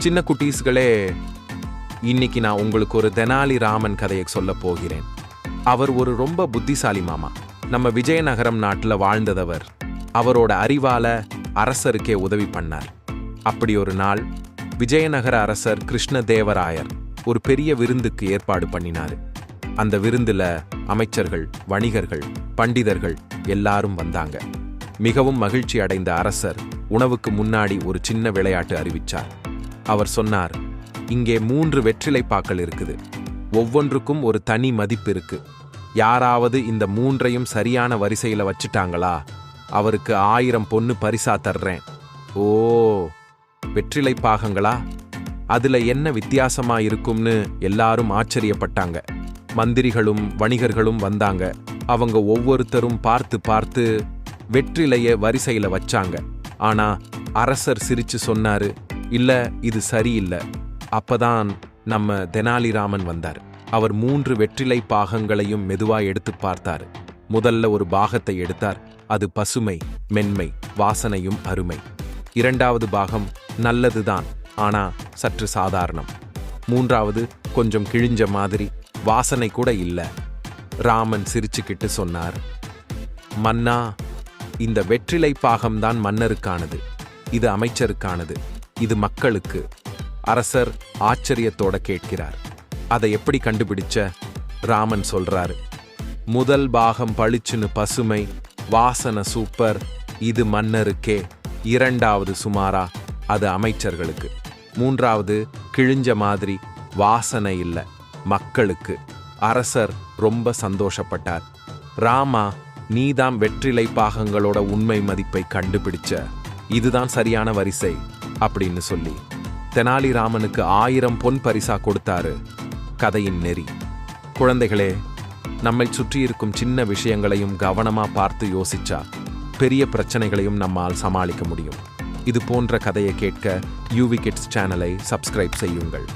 சின்ன குட்டீஸ்களே, இன்னைக்கு நான் உங்களுக்கு ஒரு தெனாலி ராமன் கதையை சொல்ல போகிறேன். அவர் ஒரு ரொம்ப புத்திசாலி மாமா. நம்ம விஜயநகரம் நாட்டில் வாழ்ந்ததவர். அவரோட அறிவால அரசருக்கே உதவி பண்ணார். அப்படி ஒரு நாள் விஜயநகர அரசர் கிருஷ்ணதேவராயர் ஒரு பெரிய விருந்துக்கு ஏற்பாடு பண்ணினாரு. அந்த விருந்துல அமைச்சர்கள், வணிகர்கள், பண்டிதர்கள் எல்லாரும் வந்தாங்க. மிகவும் மகிழ்ச்சி அடைந்த அரசர் உணவுக்கு முன்னாடி ஒரு சின்ன விளையாட்டு அறிவிச்சார். அவர் சொன்னார், இங்கே 3 வெற்றிலைப்பாக்கள் இருக்குது. ஒவ்வொன்றுக்கும் ஒரு தனி மதிப்பு இருக்கு. யாராவது இந்த 3ஐயும் சரியான வரிசையில வச்சுட்டாங்களா, அவருக்கு 1000 பொன்னு பரிசா தர்றேன். ஓ, வெற்றிலைப்பாகங்களா? அதுல என்ன வித்தியாசமா இருக்கும்னு எல்லாரும் ஆச்சரியப்பட்டாங்க. மந்திரிகளும் வணிகர்களும் வந்தாங்க. அவங்க ஒவ்வொருத்தரும் பார்த்து பார்த்து வெற்றிலைய வரிசையில வச்சாங்க. ஆனா அரசர் சிரிச்சு சொன்னாரு, இல்ல, இது சரியில்லை. அப்பதான் நம்ம தெனாலிராமன் வந்தார். அவர் 3 வெற்றிலை பாகங்களையும் மெதுவா எடுத்து பார்த்தாரு. முதல்ல ஒரு பாகத்தை எடுத்தார். அது பசுமை, மென்மை, வாசனையும் அருமை. 2வது பாகம் நல்லதுதான், ஆனா சற்று சாதாரணம். 3வது கொஞ்சம் கிழிஞ்ச மாதிரி, வாசனை கூட இல்ல. ராமன் சிரிச்சுக்கிட்டு சொன்னார், மன்னா, இந்த வெற்றிலை பாகம்தான் மன்னருக்கானது, இது அமைச்சருக்கானது, இது மக்களுக்கு. அரசர் ஆச்சரியத்தோட கேட்கிறார், அதை எப்படி கண்டுபிடிச்ச? ராமன் சொல்றாரு, முதல் பாகம் பளிச்சுன்னு பசுமை, வாசனை சூப்பர், இது மன்னருக்கே. 2வது சுமாரா, அது அமைச்சர்களுக்கு. 3வது கிழிஞ்ச மாதிரி, வாசனை இல்ல, மக்களுக்கு. அரசர் ரொம்ப சந்தோஷப்பட்டார். ராமா, நீதான் வெற்றிலை பாகங்களோட உண்மை மதிப்பை கண்டுபிடிச்ச. இதுதான் சரியான வரிசை அப்படின்னு சொல்லி தெனாலிராமனுக்கு 1000 பொன் பரிசா கொடுத்தாரு. கதையின் நெறி. குழந்தைகளே, நம்மை சுற்றி இருக்கும் சின்ன விஷயங்களையும் கவனமா பார்த்து யோசிச்சா பெரிய பிரச்சனைகளையும் நம்மால் சமாளிக்க முடியும். இது போன்ற கதையை கேட்க யூவி கிட்ஸ் சேனலை சப்ஸ்கிரைப் செய்யுங்கள்.